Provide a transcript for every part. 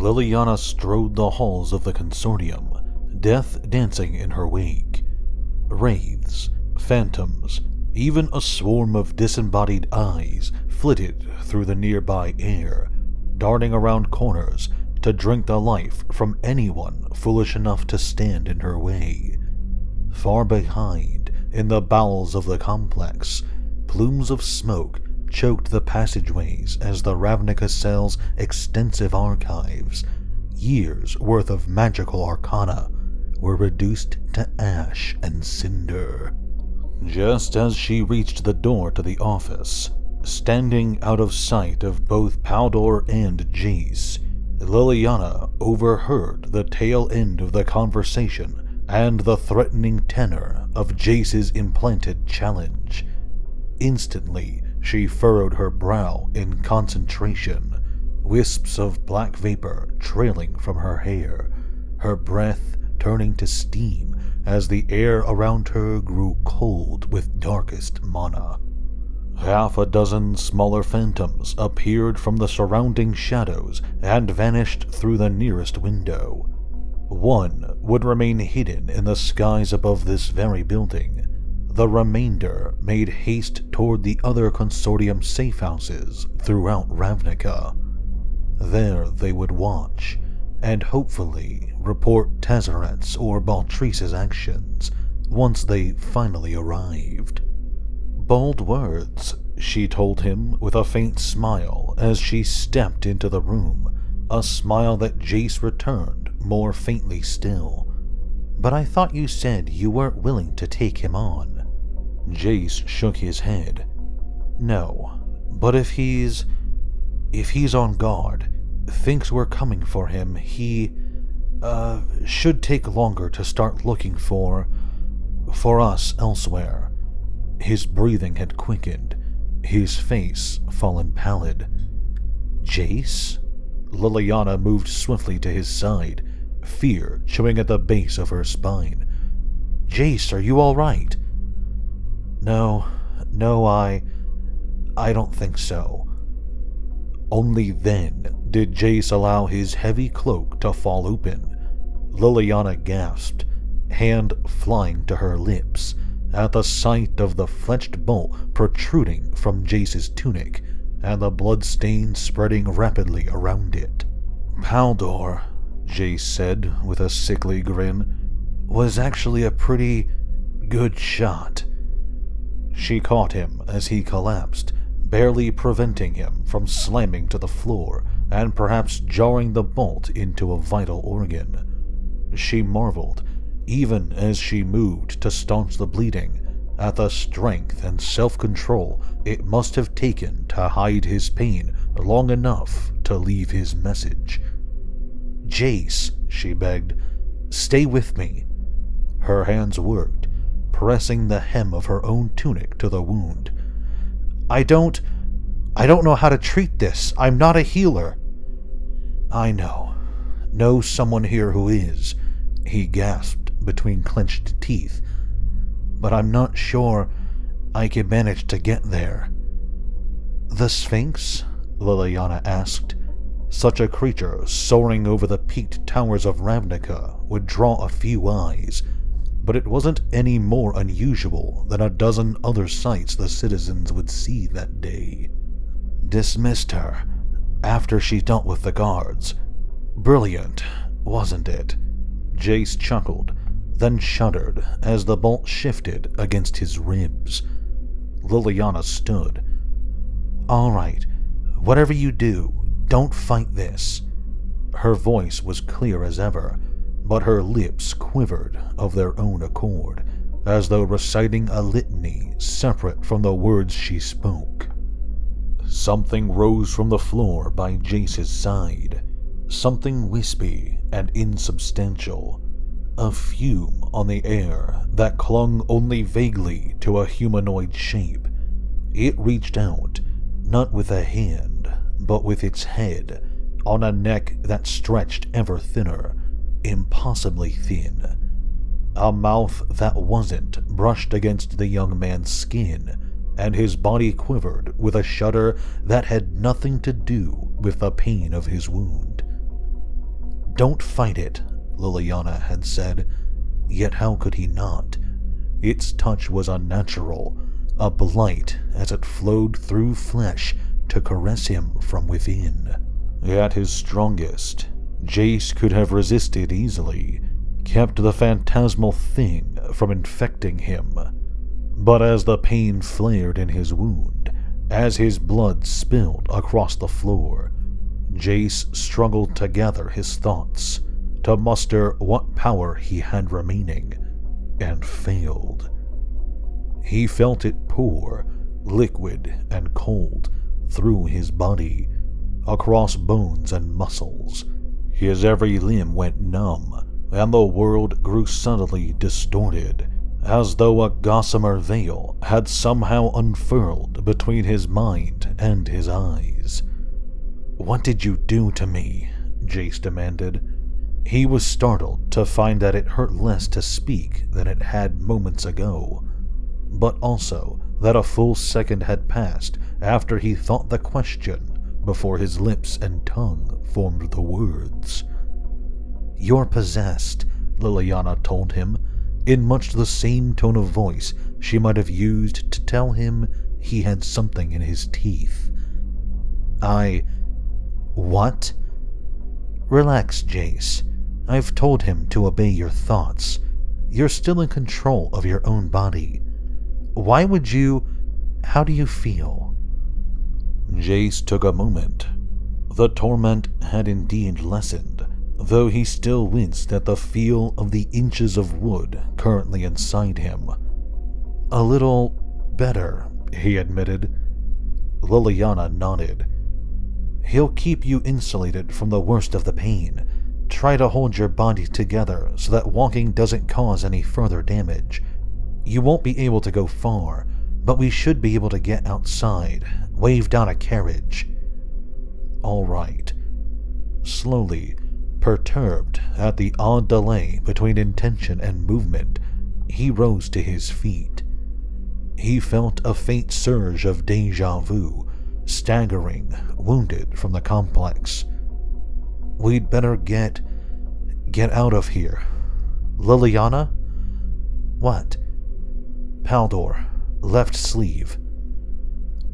Liliana strode the halls of the consortium, death dancing in her wake. Wraiths, phantoms, even a swarm of disembodied eyes flitted through the nearby air, darting around corners to drink the life from anyone foolish enough to stand in her way. Far behind, in the bowels of the complex, plumes of smoke choked the passageways as the Ravnica cell's extensive archives, years' worth of magical arcana, were reduced to ash and cinder. Just as she reached the door to the office, standing out of sight of both Paldor and Jace, Liliana overheard the tail end of the conversation and the threatening tenor of Jace's implanted challenge. Instantly, she furrowed her brow in concentration, wisps of black vapor trailing from her hair, her breath turning to steam as the air around her grew cold with darkest mana. Half a dozen smaller phantoms appeared from the surrounding shadows and vanished through the nearest window. One would remain hidden in the skies above this very building. The remainder made haste toward the other consortium safe houses throughout Ravnica. There they would watch, and hopefully report Tezzeret or Baltrice's actions once they finally arrived. Bold words, she told him with a faint smile as she stepped into the room, a smile that Jace returned more faintly still. But I thought you said you weren't willing to take him on. Jace shook his head. No, but if he's on guard, thinks we're coming for him, he, should take longer to start looking for us elsewhere. His breathing had quickened, his face fallen pallid. Jace? Liliana moved swiftly to his side, fear chewing at the base of her spine. Jace, are you all right? No, I don't think so. Only then did Jace allow his heavy cloak to fall open. Liliana gasped, hand flying to her lips, at the sight of the fletched bolt protruding from Jace's tunic, and the blood-stain spreading rapidly around it. Paldor, Jace said with a sickly grin, was actually a pretty good shot. She caught him as he collapsed, barely preventing him from slamming to the floor and perhaps jarring the bolt into a vital organ. She marveled, even as she moved to staunch the bleeding, at the strength and self-control it must have taken to hide his pain long enough to leave his message. Jace, she begged, stay with me. Her hands worked, pressing the hem of her own tunic to the wound. I don't know how to treat this. I'm not a healer. I know someone here who is, he gasped between clenched teeth. But I'm not sure I can manage to get there. The Sphinx? Liliana asked. Such a creature soaring over the peaked towers of Ravnica would draw a few eyes, but it wasn't any more unusual than a dozen other sights the citizens would see that day. Dismissed her, after she dealt with the guards. Brilliant, wasn't it? Jace chuckled, then shuddered as the bolt shifted against his ribs. Liliana stood. All right, whatever you do, don't fight this. Her voice was clear as ever, but her lips quivered of their own accord, as though reciting a litany separate from the words she spoke. Something rose from the floor by Jace's side, something wispy and insubstantial, a fume on the air that clung only vaguely to a humanoid shape. It reached out, not with a hand, but with its head, on a neck that stretched ever thinner, impossibly thin. A mouth that wasn't brushed against the young man's skin, and his body quivered with a shudder that had nothing to do with the pain of his wound. "Don't fight it," Liliana had said, yet how could he not? Its touch was unnatural, a blight as it flowed through flesh to caress him from within. At his strongest, Jace could have resisted easily, kept the phantasmal thing from infecting him. But as the pain flared in his wound, as his blood spilled across the floor, Jace struggled to gather his thoughts, to muster what power he had remaining, and failed. He felt it pour, liquid and cold, through his body, across bones and muscles. His every limb went numb, and the world grew subtly distorted, as though a gossamer veil had somehow unfurled between his mind and his eyes. "What did you do to me?" Jace demanded. He was startled to find that it hurt less to speak than it had moments ago, but also that a full second had passed after he thought the question before his lips and tongue formed the words. "You're possessed," Liliana told him, in much the same tone of voice she might have used to tell him he had something in his teeth. What? Relax, Jace. I've told him to obey your thoughts. You're still in control of your own body. Why would you... How do you feel?" Jace took a moment. The torment had indeed lessened, though he still winced at the feel of the inches of wood currently inside him. "A little better," he admitted. Liliana nodded. "He'll keep you insulated from the worst of the pain. Try to hold your body together so that walking doesn't cause any further damage. You won't be able to go far, but we should be able to get outside, wave down a carriage." "All right." Slowly, perturbed at the odd delay between intention and movement, he rose to his feet. He felt a faint surge of déjà vu, staggering, wounded from the complex. "We'd better get out of here. Liliana?" "What?" "Paldor, left sleeve."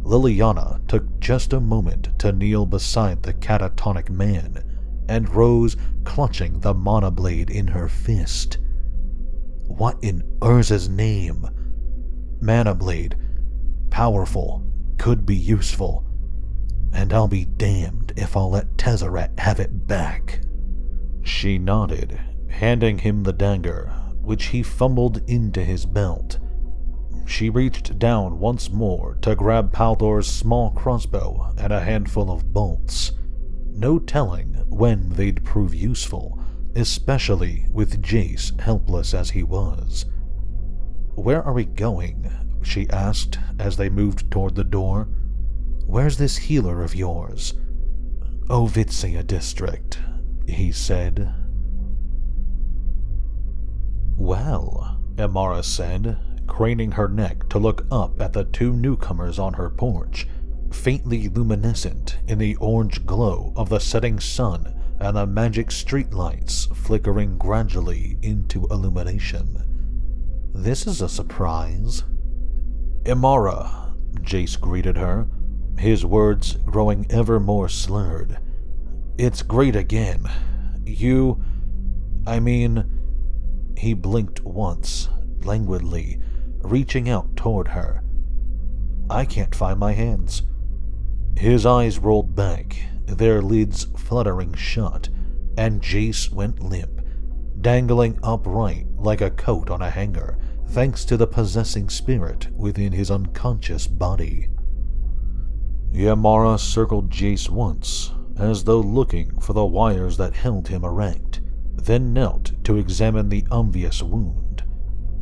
Liliana took just a moment to kneel beside the catatonic man, and rose clutching the mana blade in her fist. "What in Urza's name?" "Mana blade. Powerful. Could be useful. And I'll be damned if I'll let Tezzeret have it back." She nodded, handing him the dagger, which he fumbled into his belt. She reached down once more to grab Paldor's small crossbow and a handful of bolts. No telling when they'd prove useful, especially with Jace helpless as he was. "Where are we going?" she asked as they moved toward the door. "Where's this healer of yours?" "Ovitsia district," he said. "Well," Amara said, craning her neck to look up at the two newcomers on her porch, faintly luminescent in the orange glow of the setting sun and the magic streetlights flickering gradually into illumination. "This is a surprise." "Amara," Jace greeted her, his words growing ever more slurred. "It's great again. He blinked once, languidly, reaching out toward her. "I can't find my hands." His eyes rolled back, their lids fluttering shut, and Jace went limp, dangling upright like a coat on a hanger, thanks to the possessing spirit within his unconscious body. Yamara circled Jace once, as though looking for the wires that held him erect, then knelt to examine the obvious wound.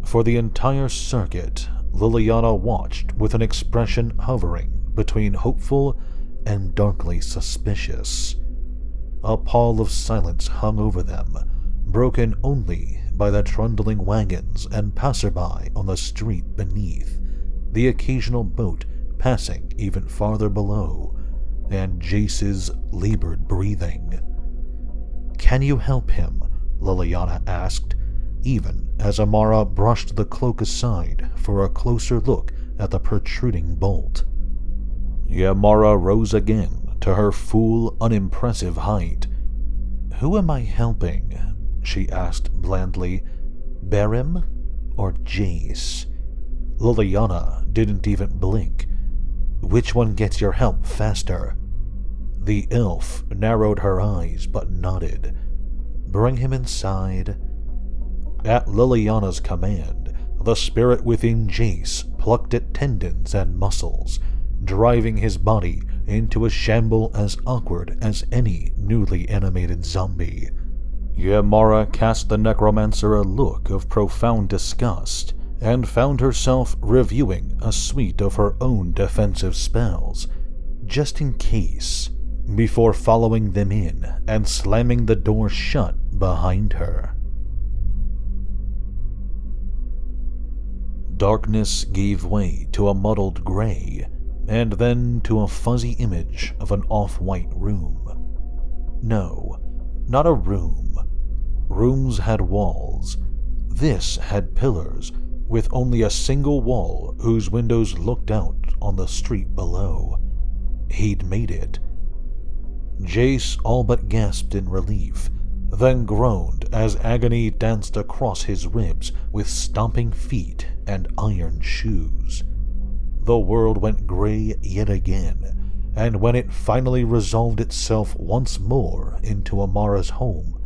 For the entire circuit, Liliana watched with an expression hovering between hopeful and darkly suspicious. A pall of silence hung over them, broken only by the trundling wagons and passerby on the street beneath, the occasional boat passing even farther below, and Jace's labored breathing. Can you help him? Liliana asked, even as Amara brushed the cloak aside for a closer look at the protruding bolt. Amara rose again to her full, unimpressive height. Who am I helping? She asked blandly. Berim or Jace? Liliana didn't even blink. Which one gets your help faster? The elf narrowed her eyes but nodded. Bring him inside. At Liliana's command, the spirit within Jace plucked at tendons and muscles, driving his body into a shamble as awkward as any newly animated zombie. Yamara cast the necromancer a look of profound disgust and found herself reviewing a suite of her own defensive spells, just in case, before following them in and slamming the door shut behind her. Darkness gave way to a muddled gray, and then to a fuzzy image of an off-white room. No, not a room. Rooms had walls. This had pillars, with only a single wall whose windows looked out on the street below. He'd made it. Jace all but gasped in relief, then groaned as agony danced across his ribs with stomping feet and iron shoes. The world went gray yet again, and when it finally resolved itself once more into Amara's home,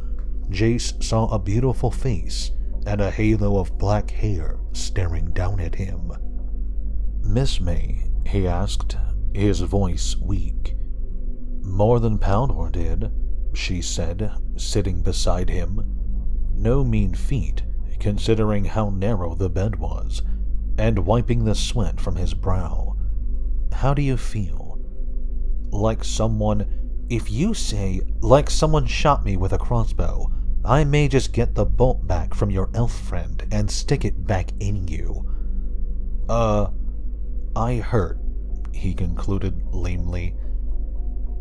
Jace saw a beautiful face and a halo of black hair staring down at him. Miss me? He asked, his voice weak. More than Powdor did, she said, sitting beside him. No mean feat, considering how narrow the bed was, and wiping the sweat from his brow. How do you feel? Like someone... If you say, like someone shot me with a crossbow, I may just get the bolt back from your elf friend and stick it back in you. I hurt, he concluded lamely.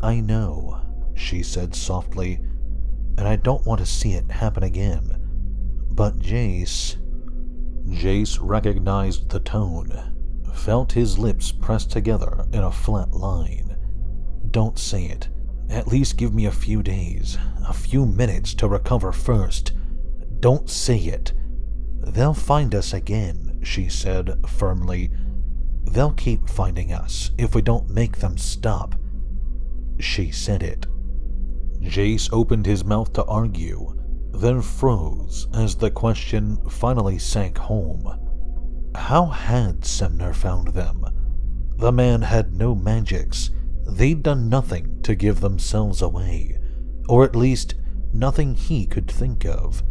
I know, she said softly, and I don't want to see it happen again. But Jace recognized the tone, felt his lips pressed together in a flat line. Don't say it. At least give me a few days, a few minutes to recover first. Don't say it. They'll find us again, she said firmly. They'll keep finding us if we don't make them stop. She said it. Jace opened his mouth to argue, then froze as the question finally sank home. How had Semner found them? The man had no magics. They'd done nothing to give themselves away, or at least nothing he could think of.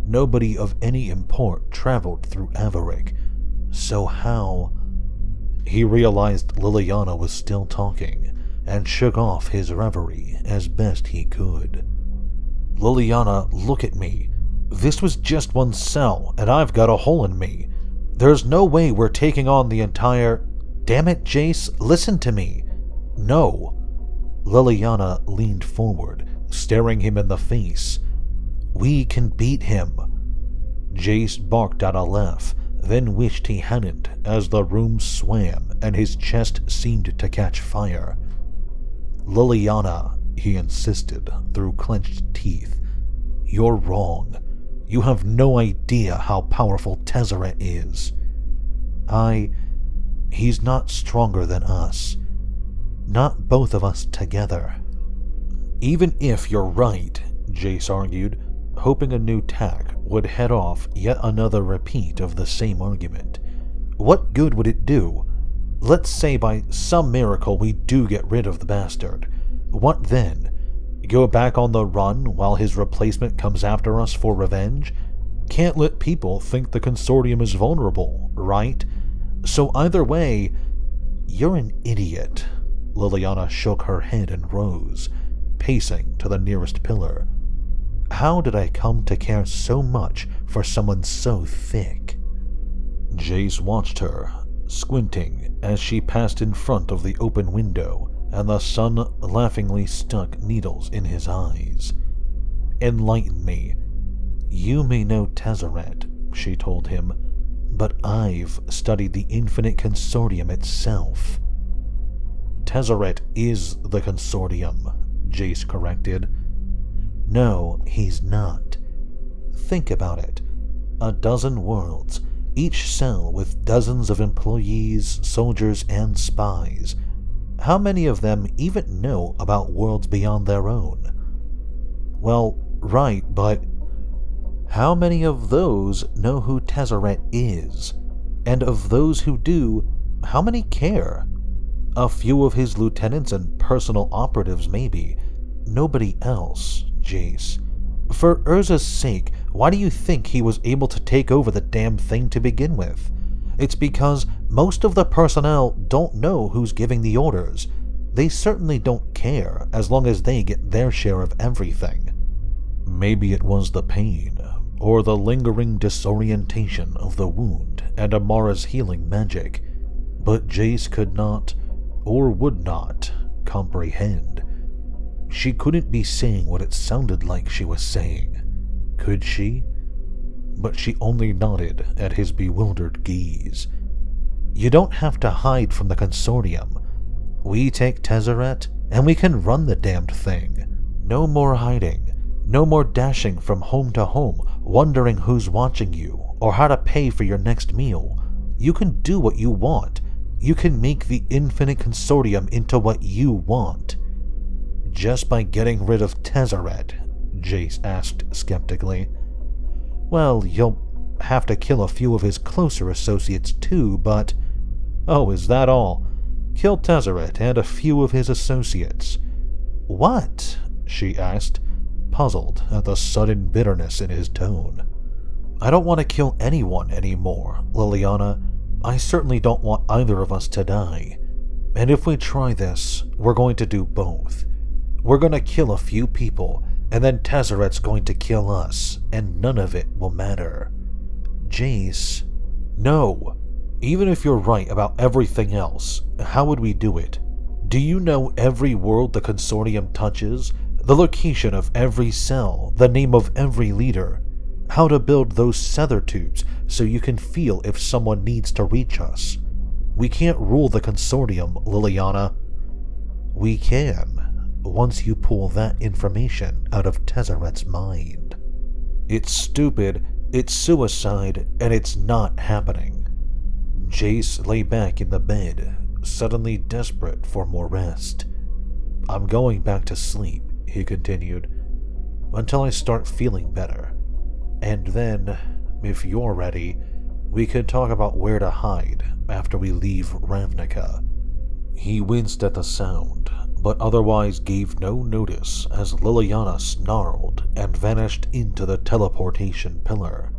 Nobody of any import traveled through Avaric. So how... He realized Liliana was still talking, and shook off his reverie as best he could. Liliana, look at me. This was just one cell, and I've got a hole in me. There's no way we're taking on the entire... Damn it, Jace, listen to me. No. Liliana leaned forward, staring him in the face. We can beat him. Jace barked out a laugh, then wished he hadn't as the room swam and his chest seemed to catch fire. Liliana, he insisted through clenched teeth. You're wrong. You have no idea how powerful Tezzeret is. He's not stronger than us. Not both of us together. Even if you're right, Jace argued, hoping a new tack would head off yet another repeat of the same argument. What good would it do? Let's say by some miracle we do get rid of the bastard. What then? Go back on the run while his replacement comes after us for revenge? Can't let people think the consortium is vulnerable, right? So either way, you're an idiot. Liliana shook her head and rose, pacing to the nearest pillar. How did I come to care so much for someone so thick? Jace watched her, squinting as she passed in front of the open window, and the sun laughingly stuck needles in his eyes. Enlighten me." "You may know Tezzeret," she told him, "but I've studied the Infinite Consortium itself." "Tezzeret is the Consortium," Jace corrected. "No, he's not. Think about it. A dozen worlds, each cell with dozens of employees, soldiers, and spies. How many of them even know about worlds beyond their own?" "Well, right, but how many of those know who Tezzeret is? And of those who do, how many care? A few of his lieutenants and personal operatives, maybe. Nobody else, Jace. For Urza's sake, why do you think he was able to take over the damn thing to begin with? It's because most of the personnel don't know who's giving the orders. They certainly don't care as long as they get their share of everything." Maybe it was the pain, or the lingering disorientation of the wound and Amara's healing magic, but Jace could not, or would not, comprehend. She couldn't be saying what it sounded like she was saying, could she? But she only nodded at his bewildered gaze. "You don't have to hide from the Consortium. We take Tezzeret, and we can run the damned thing. No more hiding. No more dashing from home to home, wondering who's watching you, or how to pay for your next meal. You can do what you want. You can make the Infinite Consortium into what you want." "Just by getting rid of Tezzeret?" Jace asked skeptically. "Well, you'll have to kill a few of his closer associates too, but—" "Oh, is that all? Kill Tezzeret and a few of his associates." "What?" she asked, puzzled at the sudden bitterness in his tone. "I don't want to kill anyone anymore, Liliana. I certainly don't want either of us to die. And if we try this, we're going to do both. We're going to kill a few people, and then Tezzeret's going to kill us, and none of it will matter." "Jace." "No. Even if you're right about everything else, how would we do it? Do you know every world the Consortium touches? The location of every cell, the name of every leader? How to build those Sether tubes so you can feel if someone needs to reach us? We can't rule the Consortium, Liliana." "We can, once you pull that information out of Tezzeret's mind." "It's stupid, it's suicide, and it's not happening." Jace lay back in the bed, suddenly desperate for more rest. "I'm going back to sleep," he continued, "until I start feeling better. And then, if you're ready, we could talk about where to hide after we leave Ravnica." He winced at the sound, but otherwise gave no notice as Liliana snarled and vanished into the teleportation pillar.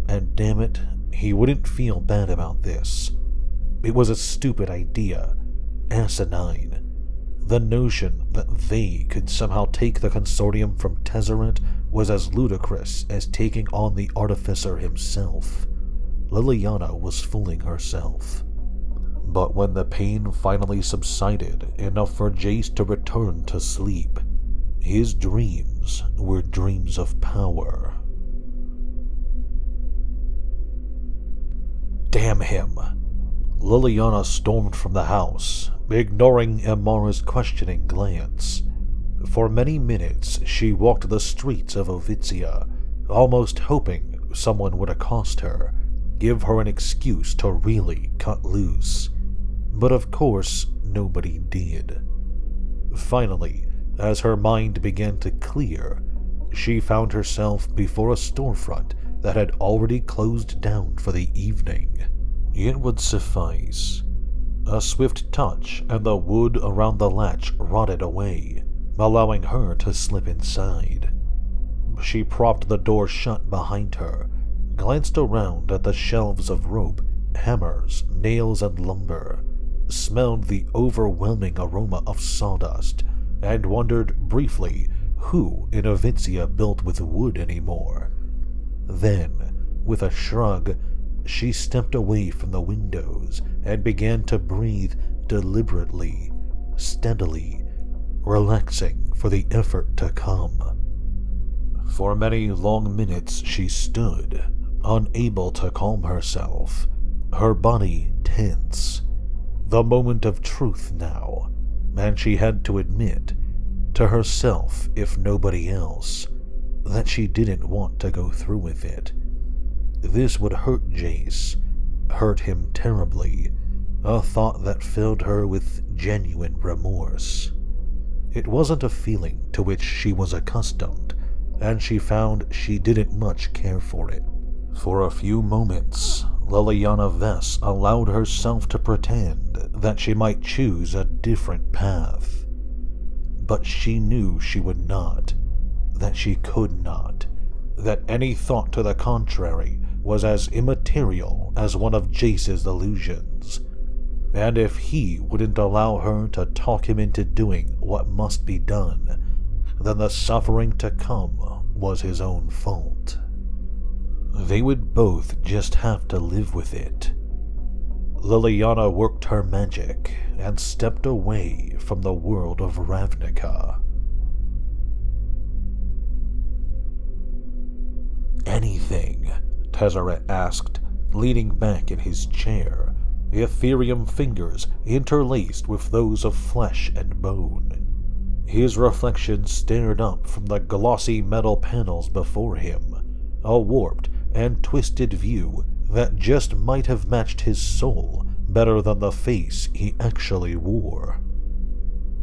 And damn it, he wouldn't feel bad about this. It was a stupid idea, asinine. The notion that they could somehow take the Consortium from Tezzeret was as ludicrous as taking on the Artificer himself. Liliana was fooling herself. But when the pain finally subsided enough for Jace to return to sleep, his dreams were dreams of power. "Damn him!" Liliana stormed from the house, ignoring Amara's questioning glance. For many minutes she walked the streets of Ovizia, almost hoping someone would accost her, give her an excuse to really cut loose. But of course, nobody did. Finally, as her mind began to clear, she found herself before a storefront that had already closed down for the evening. It would suffice. A swift touch and the wood around the latch rotted away, allowing her to slip inside. She propped the door shut behind her, glanced around at the shelves of rope, hammers, nails, and lumber, smelled the overwhelming aroma of sawdust, and wondered briefly who in Ovizia built with wood anymore. Then, with a shrug, she stepped away from the windows and began to breathe deliberately, steadily, relaxing for the effort to come. For many long minutes she stood, unable to calm herself, her body tense. The moment of truth now, and she had to admit, to herself if nobody else, that she didn't want to go through with it. This would hurt Jace, hurt him terribly, a thought that filled her with genuine remorse. It wasn't a feeling to which she was accustomed, and she found she didn't much care for it. For a few moments, Liliana Vess allowed herself to pretend that she might choose a different path. But she knew she would not, that she could not, that any thought to the contrary was as immaterial as one of Jace's illusions. And if he wouldn't allow her to talk him into doing what must be done, then the suffering to come was his own fault. They would both just have to live with it. Liliana worked her magic and stepped away from the world of Ravnica. Anything? Tezzeret asked, leaning back in his chair, Ethereum fingers interlaced with those of flesh and bone. His reflection stared up from the glossy metal panels before him, a warped and twisted view that just might have matched his soul better than the face he actually wore.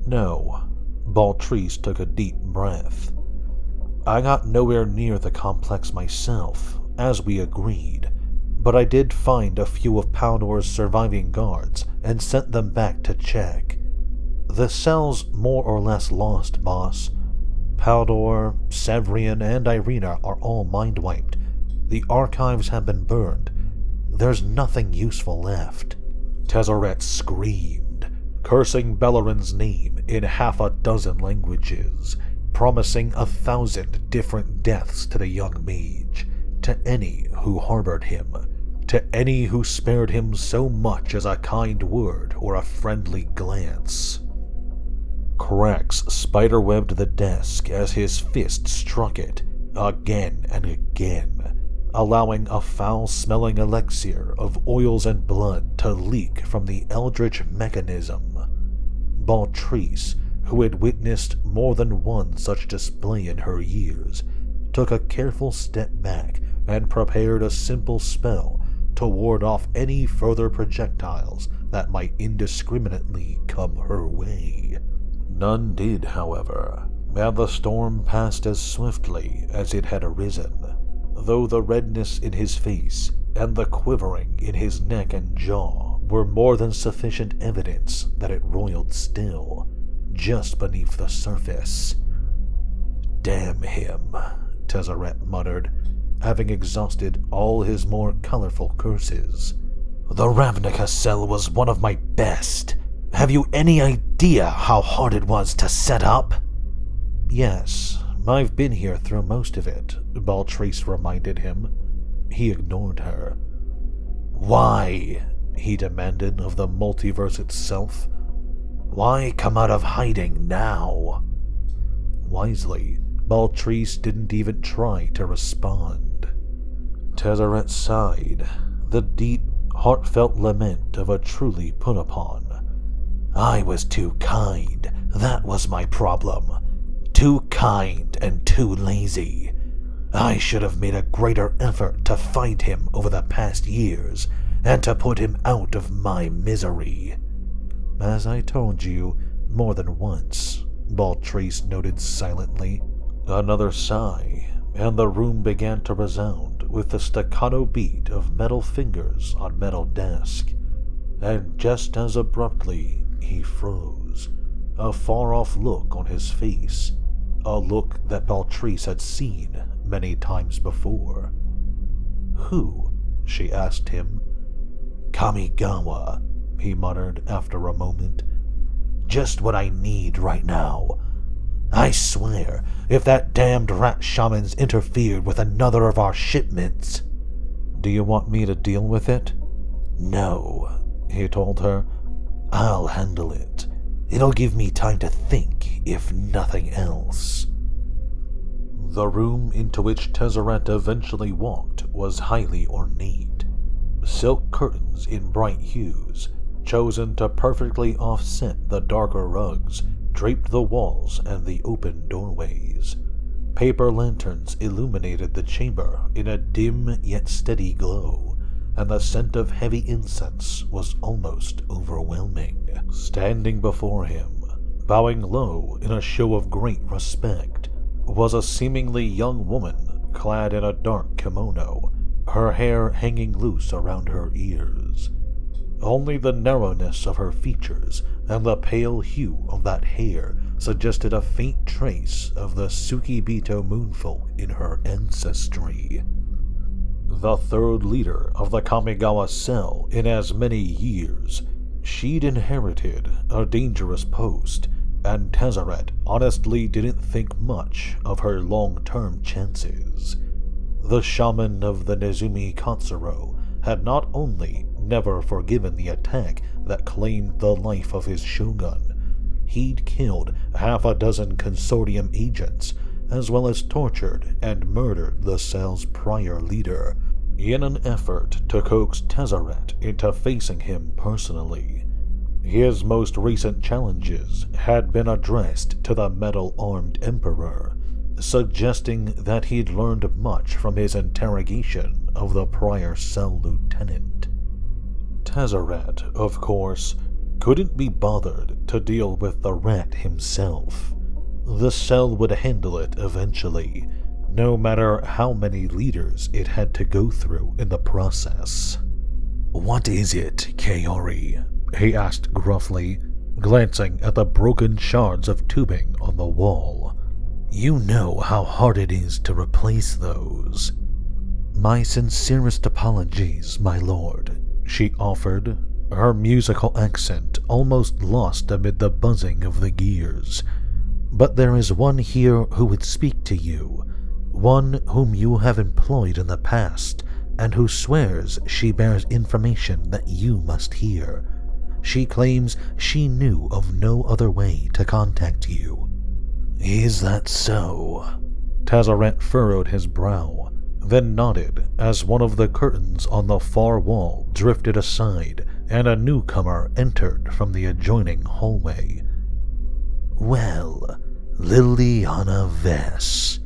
No, Baltrice took a deep breath. I got nowhere near the complex myself, as we agreed, but I did find a few of Paldor's surviving guards and sent them back to check. The cell's more or less lost, boss. Paldor, Severian, and Irina are all mind-wiped. The archives have been burned. There's nothing useful left. Tezzeret screamed, cursing Bellerin's name in half a dozen languages, promising 1,000 different deaths to the young mage, to any who harbored him, to any who spared him so much as a kind word or a friendly glance. Cracks spiderwebbed the desk as his fist struck it, again and again, allowing a foul-smelling elixir of oils and blood to leak from the eldritch mechanism. Baltrice, who had witnessed more than one such display in her years, took a careful step back and prepared a simple spell to ward off any further projectiles that might indiscriminately come her way. None did, however, and the storm passed as swiftly as it had arisen, though the redness in his face and the quivering in his neck and jaw were more than sufficient evidence that it roiled still, just beneath the surface. Damn him, Tezzeret muttered, having exhausted all his more colorful curses. The Ravnica cell was one of my best. Have you any idea how hard it was to set up? Yes, I've been here through most of it, Baltrice reminded him. He ignored her. Why? He demanded of the multiverse itself. Why come out of hiding now? Wisely, Baltrice didn't even try to respond. Tezzeret sighed, the deep, heartfelt lament of a truly put upon. I was too kind, that was my problem. Too kind and too lazy. I should have made a greater effort to find him over the past years, and to put him out of my misery. As I told you more than once, Baltrice noted silently. Another sigh, and the room began to resound with the staccato beat of metal fingers on metal desk. And just as abruptly, he froze, a far-off look on his face, a look that Baltrice had seen many times before. Who? She asked him. Kamigawa, he muttered after a moment. Just what I need right now. I swear, if that damned rat shamans interfered with another of our shipments... Do you want me to deal with it? No, he told her. I'll handle it. It'll give me time to think, if nothing else. The room into which Tezzeret eventually walked was highly ornate. Silk curtains in bright hues, chosen to perfectly offset the darker rugs, draped the walls and the open doorways. Paper lanterns illuminated the chamber in a dim yet steady glow, and the scent of heavy incense was almost overwhelming. Standing before him, bowing low in a show of great respect, was a seemingly young woman clad in a dark kimono, her hair hanging loose around her ears. Only the narrowness of her features and the pale hue of that hair suggested a faint trace of the Tsukibito moonfolk in her ancestry. The third leader of the Kamigawa cell in as many years, she'd inherited a dangerous post, and Tezzeret honestly didn't think much of her long-term chances. The shaman of the Nezumi Katsuro had not only never forgiven the attack that claimed the life of his shogun, he'd killed half a dozen consortium agents, as well as tortured and murdered the cell's prior leader, in an effort to coax Tezzeret into facing him personally. His most recent challenges had been addressed to the metal-armed emperor, suggesting that he'd learned much from his interrogation of the prior cell lieutenant. Tezzeret, of course, couldn't be bothered to deal with the rat himself. The cell would handle it eventually, no matter how many leaders it had to go through in the process. "What is it, Kaori?" he asked gruffly, glancing at the broken shards of tubing on the wall. "You know how hard it is to replace those." "My sincerest apologies, my lord," she offered, her musical accent almost lost amid the buzzing of the gears. "But there is one here who would speak to you, one whom you have employed in the past, and who swears she bears information that you must hear. She claims she knew of no other way to contact you." "Is that so?" Tezzeret furrowed his brow, then nodded as one of the curtains on the far wall drifted aside and a newcomer entered from the adjoining hallway. "Well, Liliana Vess."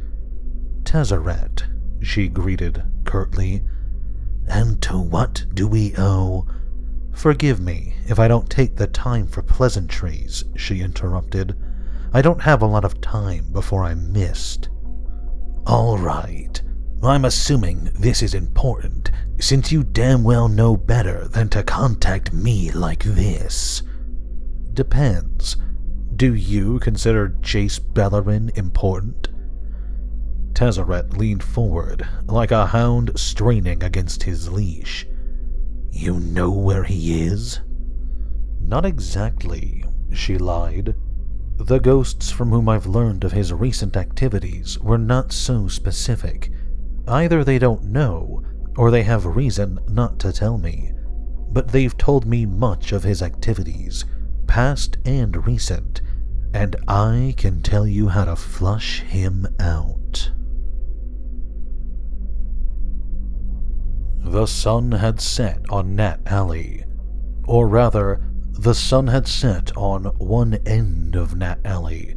"Tezzeret," she greeted curtly. "And to what do we owe—" "Forgive me if I don't take the time for pleasantries," she interrupted. "I don't have a lot of time before I'm missed." "All right. I'm assuming this is important, since you damn well know better than to contact me like this." "Depends. Do you consider Jace Bellerin important?" Tezzeret leaned forward, like a hound straining against his leash. "You know where he is?" "Not exactly," she lied. "The ghosts from whom I've learned of his recent activities were not so specific. Either they don't know, or they have reason not to tell me. But they've told me much of his activities, past and recent, and I can tell you how to flush him out." The sun had set on Nat Alley. Or rather, the sun had set on one end of Nat Alley,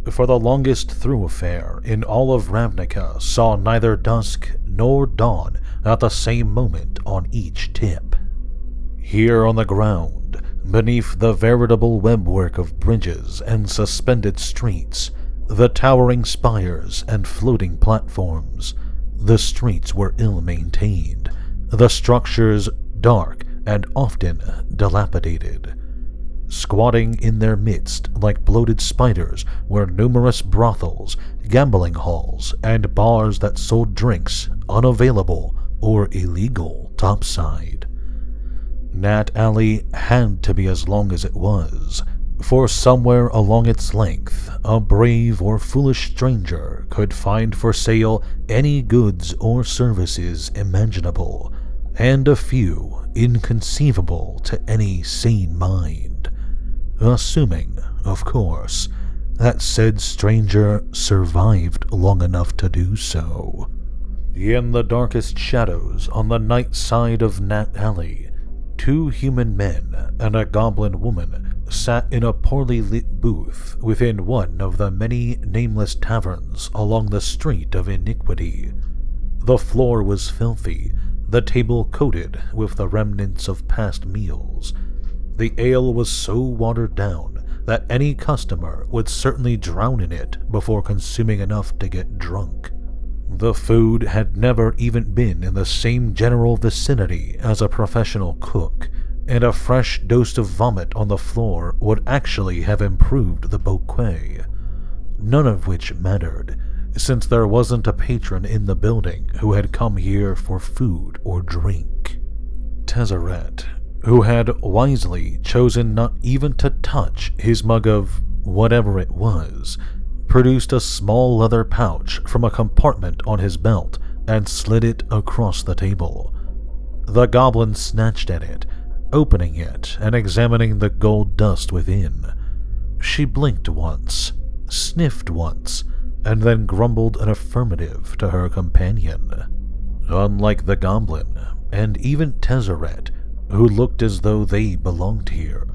for the longest thoroughfare in all of Ravnica saw neither dusk nor dawn at the same moment on each tip. Here on the ground, beneath the veritable webwork of bridges and suspended streets, the towering spires and floating platforms, the streets were ill-maintained, the structures dark and often dilapidated. Squatting in their midst like bloated spiders were numerous brothels, gambling halls, and bars that sold drinks unavailable or illegal topside. Nat Alley had to be as long as it was, for somewhere along its length a brave or foolish stranger could find for sale any goods or services imaginable, and a few inconceivable to any sane mind. Assuming, of course, that said stranger survived long enough to do so. In the darkest shadows on the night side of Nat Alley, 2 human men and a goblin woman sat in a poorly lit booth within one of the many nameless taverns along the street of iniquity. The floor was filthy, the table coated with the remnants of past meals. The ale was so watered down that any customer would certainly drown in it before consuming enough to get drunk. The food had never even been in the same general vicinity as a professional cook, and a fresh dose of vomit on the floor would actually have improved the bouquet. None of which mattered, since there wasn't a patron in the building who had come here for food or drink. Tezzeret, who had wisely chosen not even to touch his mug of whatever it was, produced a small leather pouch from a compartment on his belt and slid it across the table. The goblin snatched at it, opening it and examining the gold dust within. She blinked once, sniffed once, and then grumbled an affirmative to her companion. Unlike the goblin, and even Tezzeret, who looked as though they belonged here,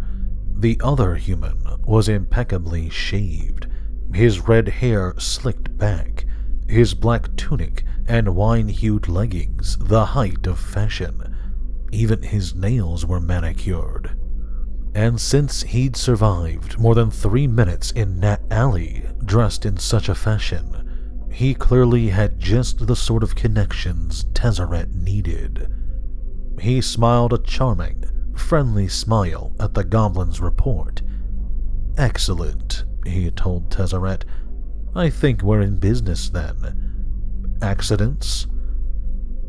the other human was impeccably shaved, his red hair slicked back, his black tunic and wine-hued leggings the height of fashion. Even his nails were manicured. And since he'd survived more than 3 minutes in Nat Alley dressed in such a fashion, he clearly had just the sort of connections Tezzeret needed. He smiled a charming, friendly smile at the goblin's report. "Excellent," he told Tezzeret. "I think we're in business then. Accidents?"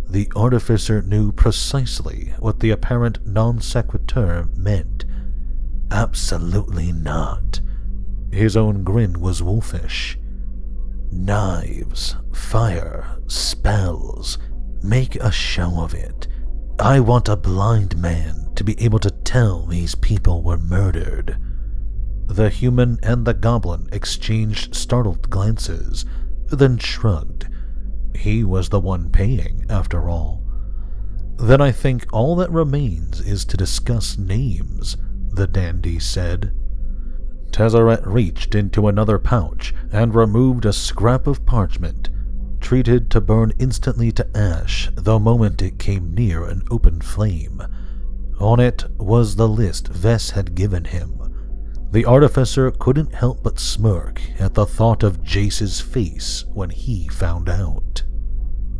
The artificer knew precisely what the apparent non sequitur meant. Absolutely not. His own grin was wolfish. "Knives, fire, spells. Make a show of it. I want a blind man to be able to tell these people were murdered." The human and the goblin exchanged startled glances, then shrugged. He was the one paying, after all. "Then I think all that remains is to discuss names," the dandy said. Tezzeret reached into another pouch and removed a scrap of parchment, treated to burn instantly to ash the moment it came near an open flame. On it was the list Vess had given him. The artificer couldn't help but smirk at the thought of Jace's face when he found out.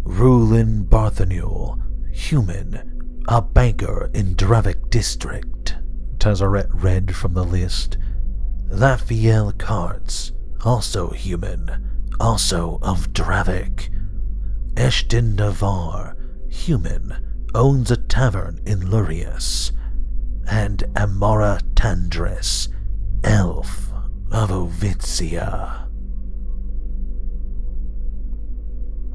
"Rulin Barthaniel, human, a banker in Dravik district," Tezzeret read from the list. "Laphiel Karts, also human, also of Dravik. Eshton Navar, human, owns a tavern in Lurius. And Amara Tandris, elf of Ovitsia."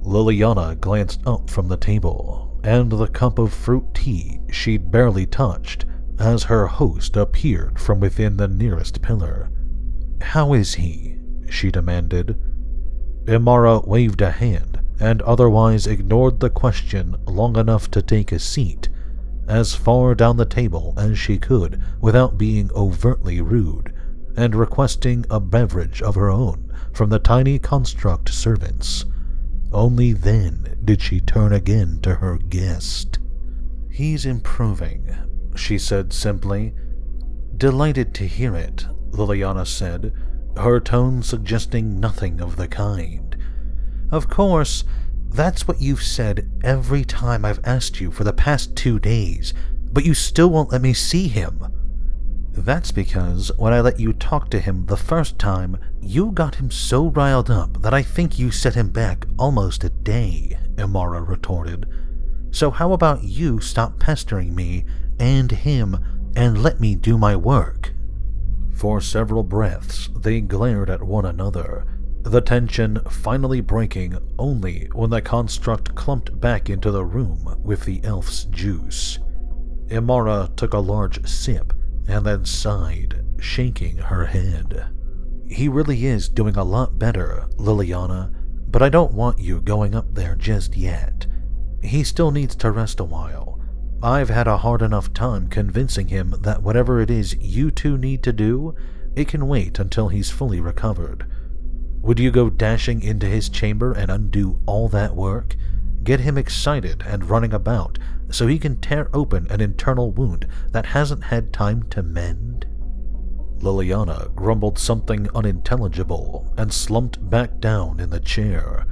Liliana glanced up from the table and the cup of fruit tea she'd barely touched as her host appeared from within the nearest pillar. "How is he?" she demanded. Imara waved a hand and otherwise ignored the question long enough to take a seat, as far down the table as she could without being overtly rude, and requesting a beverage of her own from the tiny construct servants. Only then did she turn again to her guest. "He's improving," she said simply. "Delighted to hear it," Liliana said, her tone suggesting nothing of the kind. "Of course, that's what you've said every time I've asked you for the past 2 days, but you still won't let me see him." "That's because when I let you talk to him the first time, you got him so riled up that I think you set him back almost a day," Imara retorted. "So how about you stop pestering me and him and let me do my work?" For several breaths they glared at one another, the tension finally breaking only when the construct clumped back into the room with the elf's juice. Imara took a large sip and then sighed, shaking her head. He really is doing a lot better, Liliana, but I don't want you going up there just yet. He still needs to rest a while. I've had a hard enough time convincing him that whatever it is you two need to do, it can wait until he's fully recovered. Would you go dashing into his chamber and undo all that work? Get him excited and running about so he can tear open an internal wound that hasn't had time to mend? Liliana grumbled something unintelligible and slumped back down in the chair.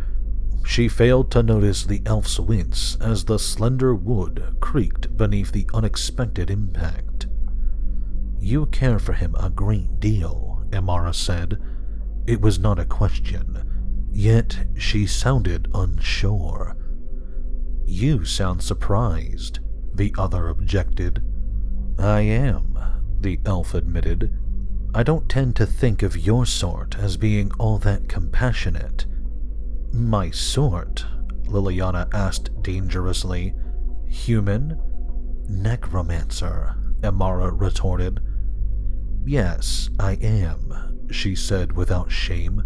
She failed to notice the elf's wince as the slender wood creaked beneath the unexpected impact. "You care for him a great deal," Amara said. It was not a question, yet she sounded unsure. "You sound surprised," the other objected. "I am," the elf admitted. "I don't tend to think of your sort as being all that compassionate." "My sort?" Liliana asked dangerously. "Human?" "Necromancer," Amara retorted. "Yes, I am," she said without shame.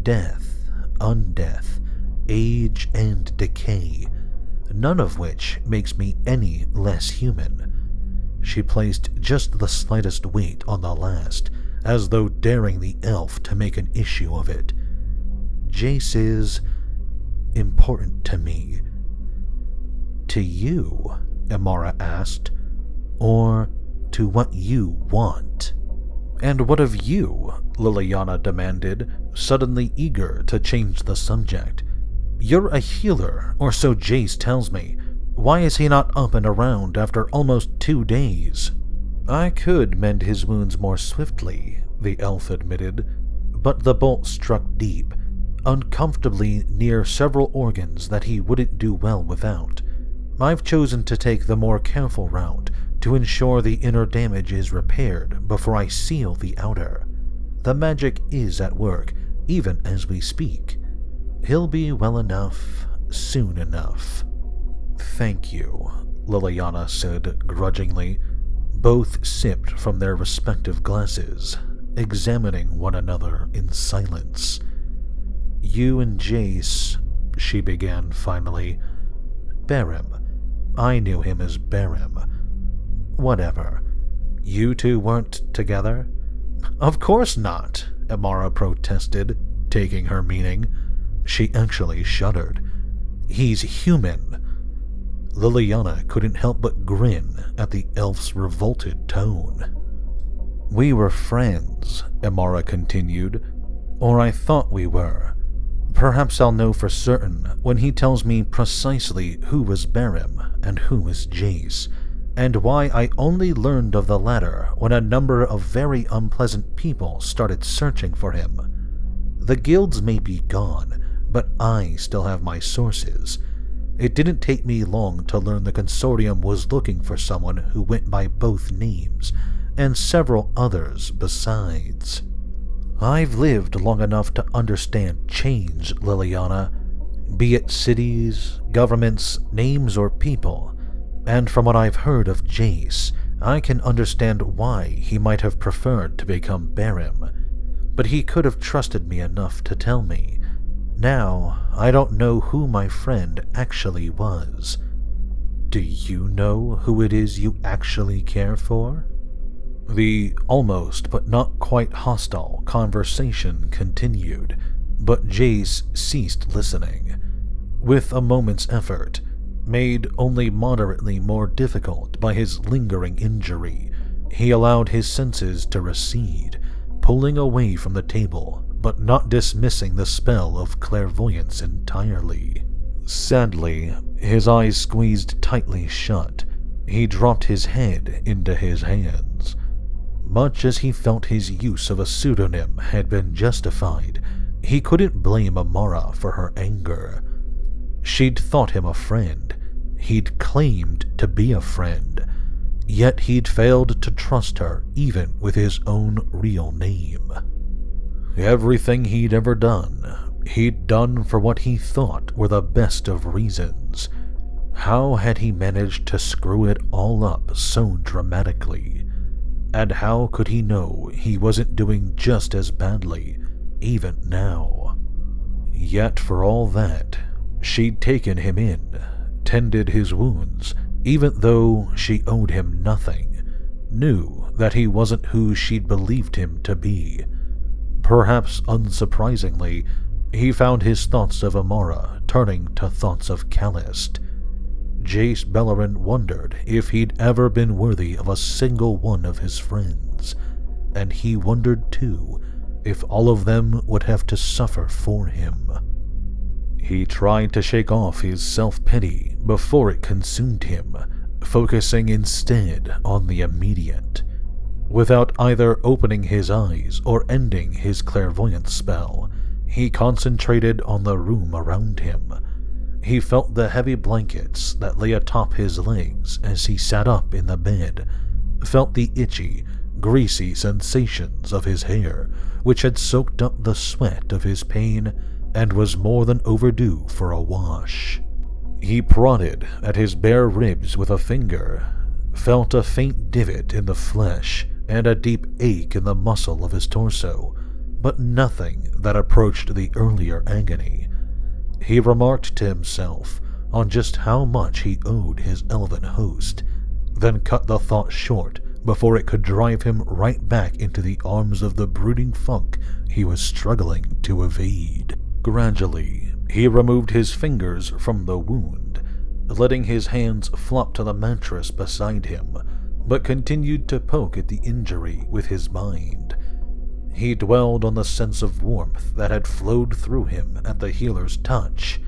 "Death, undeath, age and decay, none of which makes me any less human." She placed just the slightest weight on the last, as though daring the elf to make an issue of it. "Jace is important to me." "To you?" Amara asked. "Or to what you want?" "And what of you?" Liliana demanded, suddenly eager to change the subject. "You're a healer, or so Jace tells me. Why is he not up and around after almost 2 days?" "I could mend his wounds more swiftly," the elf admitted, "but the bolt struck deep, uncomfortably near several organs that he wouldn't do well without. I've chosen to take the more careful route to ensure the inner damage is repaired before I seal the outer. The magic is at work, even as we speak. He'll be well enough, soon enough." "Thank you," Liliana said grudgingly. Both sipped from their respective glasses, examining one another in silence. "You and Jace," she began finally. "Barim. I knew him as Barim. Whatever. You two weren't together?" "Of course not," Amara protested, taking her meaning. She actually shuddered. "He's human." Liliana couldn't help but grin at the elf's revolted tone. "We were friends," Amara continued. "Or I thought we were. Perhaps I'll know for certain when he tells me precisely who was Barim and who was Jace, and why I only learned of the latter when a number of very unpleasant people started searching for him. The guilds may be gone, but I still have my sources. It didn't take me long to learn the consortium was looking for someone who went by both names, and several others besides. I've lived long enough to understand change, Liliana, be it cities, governments, names, or people, and from what I've heard of Jace, I can understand why he might have preferred to become Barim, but he could have trusted me enough to tell me. Now, I don't know who my friend actually was. Do you know who it is you actually care for?" The almost but not quite hostile conversation continued, but Jace ceased listening. With a moment's effort, made only moderately more difficult by his lingering injury, he allowed his senses to recede, pulling away from the table, but not dismissing the spell of clairvoyance entirely. Sadly, his eyes squeezed tightly shut. He dropped his head into his hands. Much as he felt his use of a pseudonym had been justified, he couldn't blame Amara for her anger. She'd thought him a friend. He'd claimed to be a friend. Yet he'd failed to trust her even with his own real name. Everything he'd ever done, he'd done for what he thought were the best of reasons. How had he managed to screw it all up so dramatically? And how could he know he wasn't doing just as badly, even now? Yet for all that, she'd taken him in, tended his wounds, even though she owed him nothing, knew that he wasn't who she'd believed him to be. Perhaps unsurprisingly, he found his thoughts of Amara turning to thoughts of Callist. Jace Beleren wondered if he'd ever been worthy of a single one of his friends, and he wondered too if all of them would have to suffer for him. He tried to shake off his self-pity before it consumed him, focusing instead on the immediate. Without either opening his eyes or ending his clairvoyance spell, he concentrated on the room around him. He felt the heavy blankets that lay atop his legs as he sat up in the bed, felt the itchy, greasy sensations of his hair, which had soaked up the sweat of his pain and was more than overdue for a wash. He prodded at his bare ribs with a finger, felt a faint divot in the flesh and a deep ache in the muscle of his torso, but nothing that approached the earlier agony. He remarked to himself on just how much he owed his elven host, then cut the thought short before it could drive him right back into the arms of the brooding funk he was struggling to evade. Gradually, he removed his fingers from the wound, letting his hands flop to the mattress beside him, but continued to poke at the injury with his mind. He dwelled on the sense of warmth that had flowed through him at the healer's touch,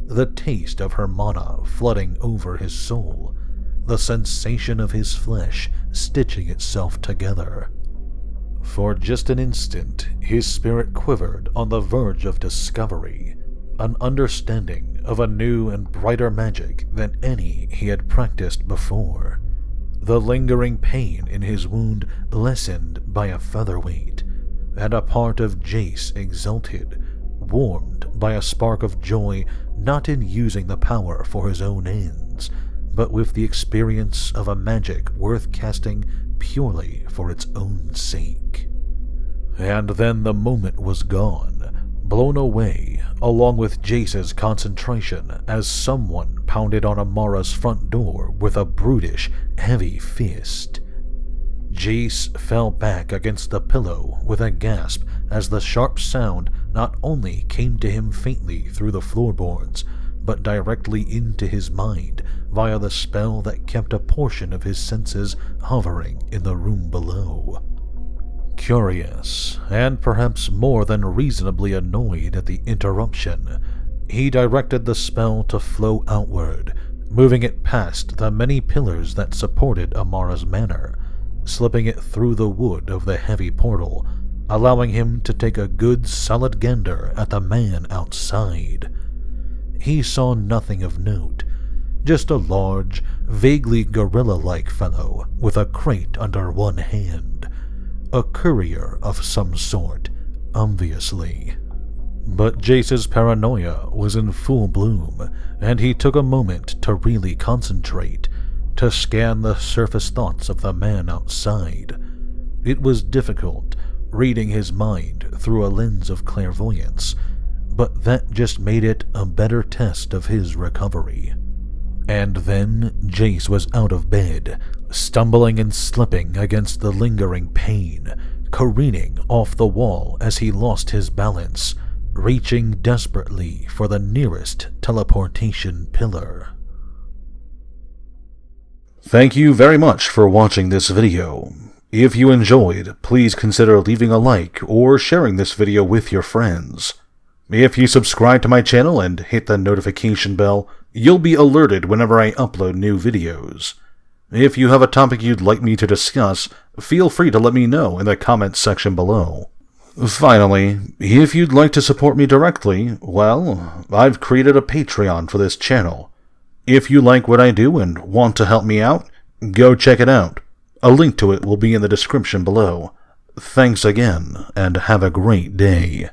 the taste of her mana flooding over his soul, the sensation of his flesh stitching itself together. For just an instant, his spirit quivered on the verge of discovery, an understanding of a new and brighter magic than any he had practiced before. The lingering pain in his wound lessened by a featherweight, and a part of Jace exulted, warmed by a spark of joy not in using the power for his own ends, but with the experience of a magic worth casting purely for its own sake. And then the moment was gone, blown away, along with Jace's concentration as someone pounded on Amara's front door with a brutish, heavy fist. Jace fell back against the pillow with a gasp as the sharp sound not only came to him faintly through the floorboards, but directly into his mind via the spell that kept a portion of his senses hovering in the room below. Curious, and perhaps more than reasonably annoyed at the interruption, he directed the spell to flow outward, moving it past the many pillars that supported Amara's manor, slipping it through the wood of the heavy portal, allowing him to take a good solid gander at the man outside. He saw nothing of note, just a large, vaguely gorilla-like fellow with a crate under one hand. A courier of some sort, obviously. But Jace's paranoia was in full bloom, and he took a moment to really concentrate, to scan the surface thoughts of the man outside. It was difficult, reading his mind through a lens of clairvoyance, but that just made it a better test of his recovery. And then Jace was out of bed, stumbling and slipping against the lingering pain, careening off the wall as he lost his balance, reaching desperately for the nearest teleportation pillar. Thank you very much for watching this video. If you enjoyed, please consider leaving a like or sharing this video with your friends. If you subscribe to my channel and hit the notification bell, you'll be alerted whenever I upload new videos. If you have a topic you'd like me to discuss, feel free to let me know in the comments section below. Finally, if you'd like to support me directly, well, I've created a Patreon for this channel. If you like what I do and want to help me out, go check it out. A link to it will be in the description below. Thanks again, and have a great day.